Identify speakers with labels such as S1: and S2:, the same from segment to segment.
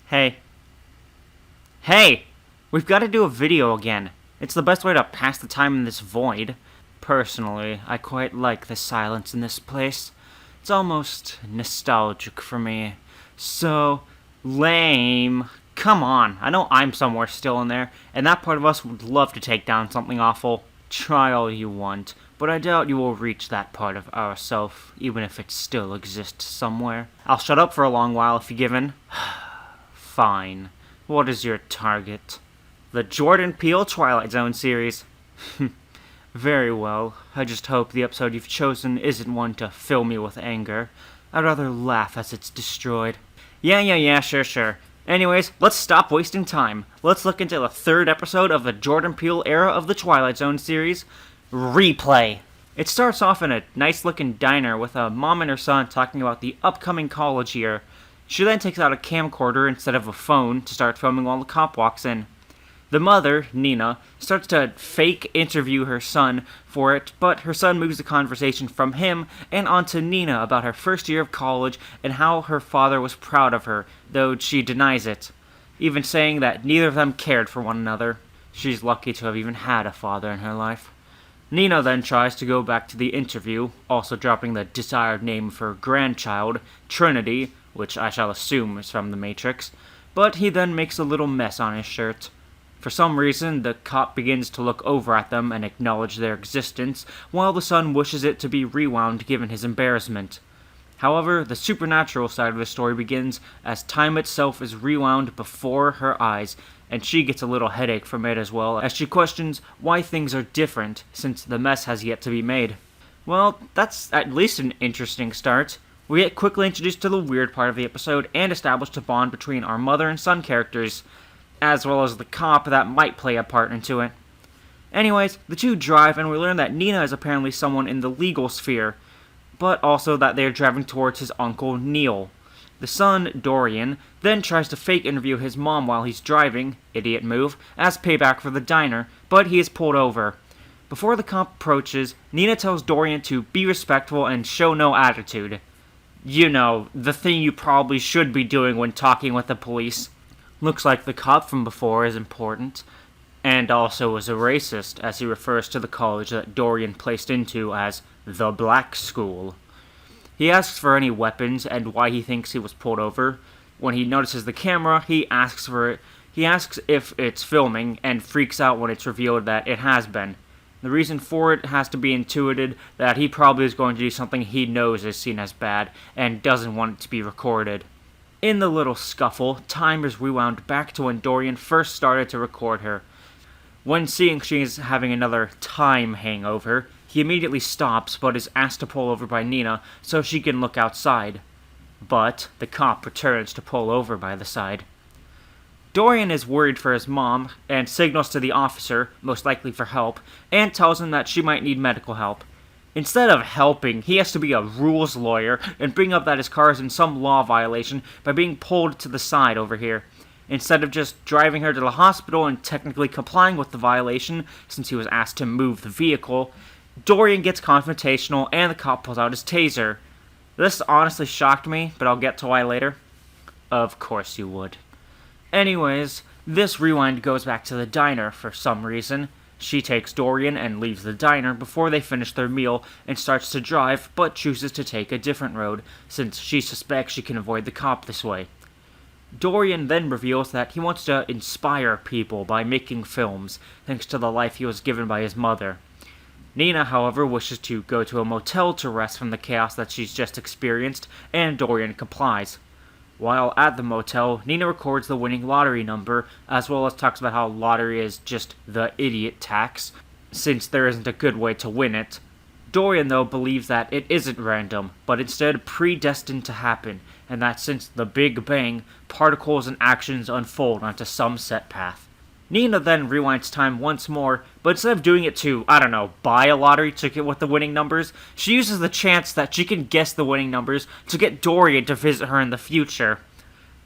S1: Hey. Hey! We've got to do a video again. It's the best way to pass the time in this void. Personally, I quite like the silence in this place. It's almost nostalgic for me. So lame. Come on, I know I'm somewhere still in there, and that part of us would love to take down something awful. Try all you want, but I doubt you will reach that part of ourself, even if it still exists somewhere. I'll shut up for a long while if you give in. Fine. What is your target? The Jordan Peele Twilight Zone series. Very well. I just hope the episode you've chosen isn't one to fill me with anger. I'd rather laugh as it's destroyed. Yeah, sure. Anyways, let's stop wasting time. Let's look into the third episode of the Jordan Peele era of the Twilight Zone series, Replay. It starts off in a nice-looking diner with a mom and her son talking about the upcoming college year. She then takes out a camcorder instead of a phone to start filming while the cop walks in. The mother, Nina, starts to fake interview her son for it, but her son moves the conversation from him and onto Nina about her first year of college and how her father was proud of her, though she denies it, even saying that neither of them cared for one another. She's lucky to have even had a father in her life. Nina then tries to go back to the interview, also dropping the desired name of her grandchild, Trinity, which I shall assume is from The Matrix, but he then makes a little mess on his shirt. For some reason, the cop begins to look over at them and acknowledge their existence, while the son wishes it to be rewound given his embarrassment. However, the supernatural side of the story begins as time itself is rewound before her eyes, and she gets a little headache from it as well, as she questions why things are different, since the mess has yet to be made. Well, that's at least an interesting start. We get quickly introduced to the weird part of the episode and established a bond between our mother and son characters, as well as the cop that might play a part into it. Anyways, the two drive and we learn that Nina is apparently someone in the legal sphere, but also that they are driving towards his uncle Neil. The son, Dorian, then tries to fake interview his mom while he's driving, idiot move, as payback for the diner, but he is pulled over. Before the cop approaches, Nina tells Dorian to be respectful and show no attitude. You know, the thing you probably should be doing when talking with the police. Looks like the cop from before is important, and also is a racist, as he refers to the college that Dorian placed into as the Black School. He asks for any weapons and why he thinks he was pulled over. When he notices the camera, he asks for it. He asks if it's filming, and freaks out when it's revealed that it has been. The reason for it has to be intuited that he probably is going to do something he knows is seen as bad, and doesn't want it to be recorded. In the little scuffle, time is rewound back to when Dorian first started to record her. When seeing she is having another time hangover, he immediately stops but is asked to pull over by Nina so she can look outside. But the cop returns to pull over by the side. Dorian is worried for his mom and signals to the officer, most likely for help, and tells him that she might need medical help. Instead of helping, he has to be a rules lawyer and bring up that his car is in some law violation by being pulled to the side over here. Instead of just driving her to the hospital and technically complying with the violation, since he was asked to move the vehicle, Dorian gets confrontational and the cop pulls out his taser. This honestly shocked me, but I'll get to why later. Of course you would. Anyways, this rewind goes back to the diner for some reason. She takes Dorian and leaves the diner before they finish their meal and starts to drive, but chooses to take a different road, since she suspects she can avoid the cop this way. Dorian then reveals that he wants to inspire people by making films, thanks to the life he was given by his mother. Nina, however, wishes to go to a motel to rest from the chaos that she's just experienced, and Dorian complies. While at the motel, Nina records the winning lottery number, as well as talks about how lottery is just the idiot tax, since there isn't a good way to win it. Dorian, though, believes that it isn't random, but instead predestined to happen, and that since the Big Bang, particles and actions unfold onto some set path. Nina then rewinds time once more, but instead of doing it to, buy a lottery ticket with the winning numbers, she uses the chance that she can guess the winning numbers to get Dorian to visit her in the future.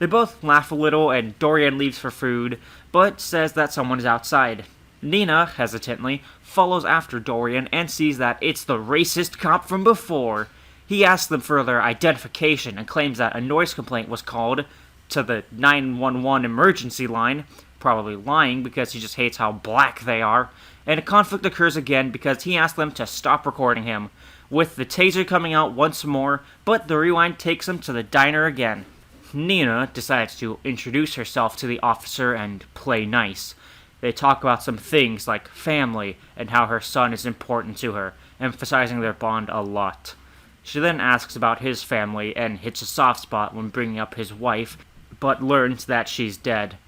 S1: They both laugh a little and Dorian leaves for food, but says that someone is outside. Nina, hesitantly, follows after Dorian and sees that it's the racist cop from before. He asks them for their identification and claims that a noise complaint was called, to the 911 emergency line, probably lying because he just hates how black they are, and a conflict occurs again because he asks them to stop recording him, with the taser coming out once more, but the rewind takes him to the diner again. Nina decides to introduce herself to the officer and play nice. They talk about some things like family and how her son is important to her, emphasizing their bond a lot. She then asks about his family and hits a soft spot when bringing up his wife, but learns that she's dead.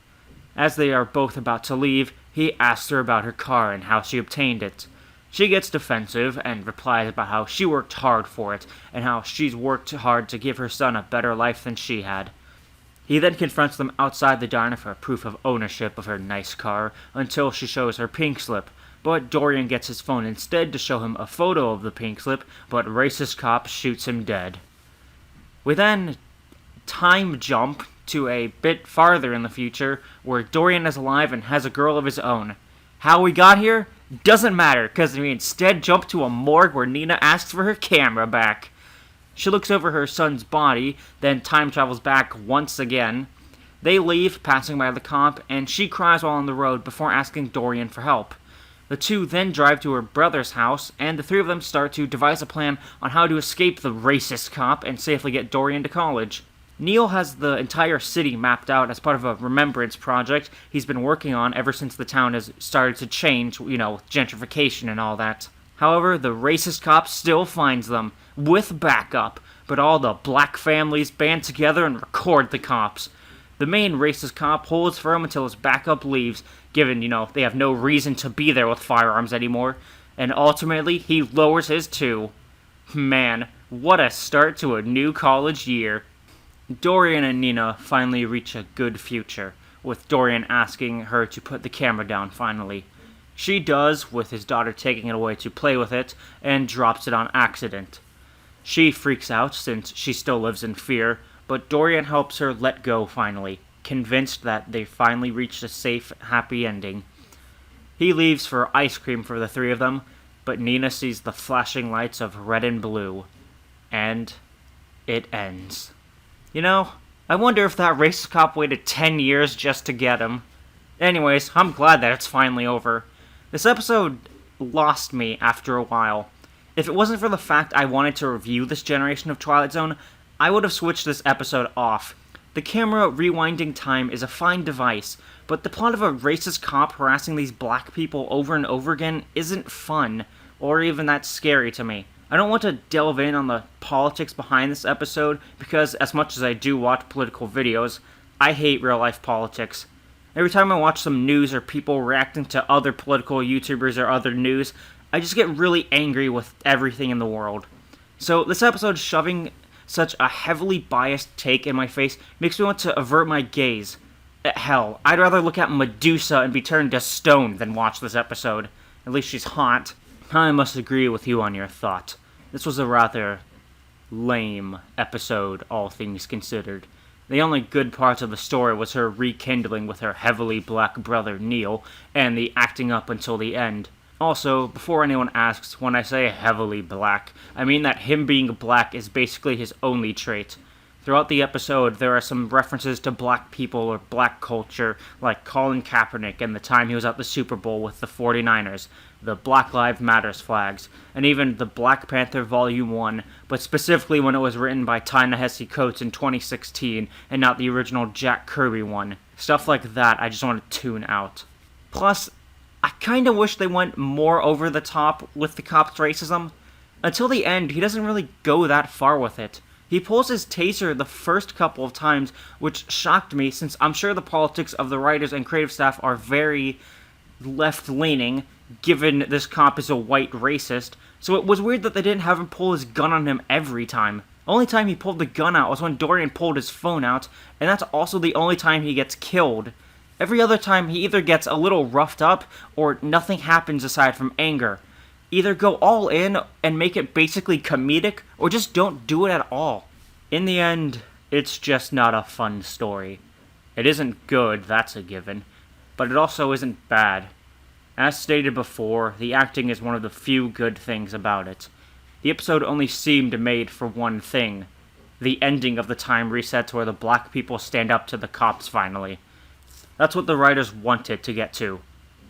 S1: As they are both about to leave, he asks her about her car and how she obtained it. She gets defensive and replies about how she worked hard for it and how she's worked hard to give her son a better life than she had. He then confronts them outside the diner for proof of ownership of her nice car until she shows her pink slip, but Dorian gets his phone instead to show him a photo of the pink slip, but racist cop shoots him dead. We then time jump to a bit farther in the future where Dorian is alive and has a girl of his own. How we got here? Doesn't matter, because we instead jump to a morgue where Nina asks for her camera back. She looks over her son's body, then time travels back once again. They leave, passing by the cop, and she cries while on the road before asking Dorian for help. The two then drive to her brother's house, and the three of them start to devise a plan on how to escape the racist cop and safely get Dorian to college. Neil has the entire city mapped out as part of a remembrance project he's been working on ever since the town has started to change, gentrification and all that. However, the racist cop still finds them, with backup, but all the black families band together and record the cops. The main racist cop holds firm until his backup leaves, given, they have no reason to be there with firearms anymore, and ultimately he lowers his too. Man, what a start to a new college year. Dorian and Nina finally reach a good future, with Dorian asking her to put the camera down finally. She does, with his daughter taking it away to play with it, and drops it on accident. She freaks out since she still lives in fear, but Dorian helps her let go finally, convinced that they finally reached a safe, happy ending. He leaves for ice cream for the three of them, but Nina sees the flashing lights of red and blue. And it ends. I wonder if that racist cop waited 10 years just to get him. Anyways, I'm glad that it's finally over. This episode lost me after a while. If it wasn't for the fact I wanted to review this generation of Twilight Zone, I would have switched this episode off. The camera rewinding time is a fine device, but the plot of a racist cop harassing these black people over and over again isn't fun, or even that scary to me. I don't want to delve in on the politics behind this episode, because as much as I do watch political videos, I hate real-life politics. Every time I watch some news or people reacting to other political YouTubers or other news, I just get really angry with everything in the world. So this episode shoving such a heavily biased take in my face makes me want to avert my gaze. Hell, I'd rather look at Medusa and be turned to stone than watch this episode. At least she's hot. I must agree with you on your thought. This was a rather lame episode, all things considered. The only good part of the story was her rekindling with her heavily black brother Neil, and the acting up until the end. Also, before anyone asks, when I say heavily black, I mean that him being black is basically his only trait. Throughout the episode, there are some references to black people or black culture, like Colin Kaepernick and the time he was at the Super Bowl with the 49ers, the Black Lives Matters flags, and even the Black Panther Volume 1, but specifically when it was written by Ta-Nehisi Coates in 2016, and not the original Jack Kirby one. Stuff like that I just want to tune out. Plus, I kinda wish they went more over the top with the cop's racism. Until the end, he doesn't really go that far with it. He pulls his taser the first couple of times, which shocked me since I'm sure the politics of the writers and creative staff are very left-leaning, given this cop is a white racist, so it was weird that they didn't have him pull his gun on him every time. The only time he pulled the gun out was when Dorian pulled his phone out, and that's also the only time he gets killed. Every other time he either gets a little roughed up, or nothing happens aside from anger. Either go all in and make it basically comedic, or just don't do it at all. In the end, it's just not a fun story. It isn't good, that's a given, but it also isn't bad. As stated before, the acting is one of the few good things about it. The episode only seemed made for one thing: the ending of the time resets where the black people stand up to the cops finally. That's what the writers wanted to get to.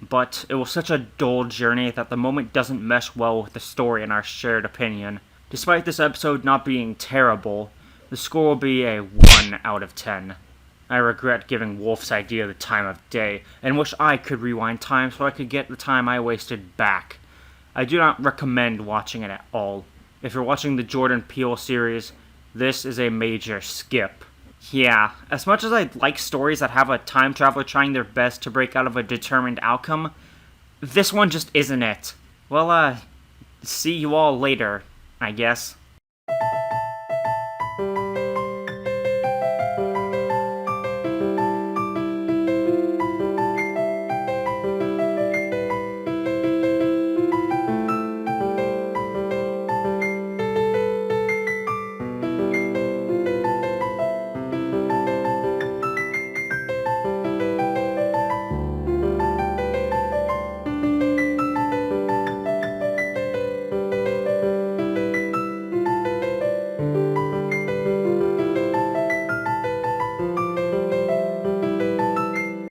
S1: But it was such a dull journey that the moment doesn't mesh well with the story in our shared opinion. Despite this episode not being terrible, the score will be a 1 out of 10. I regret giving Wolf's idea the time of day, and wish I could rewind time so I could get the time I wasted back. I do not recommend watching it at all. If you're watching the Jordan Peele series, this is a major skip. Yeah, as much as I like stories that have a time traveler trying their best to break out of a determined outcome, this one just isn't it. Well, see you all later, I guess.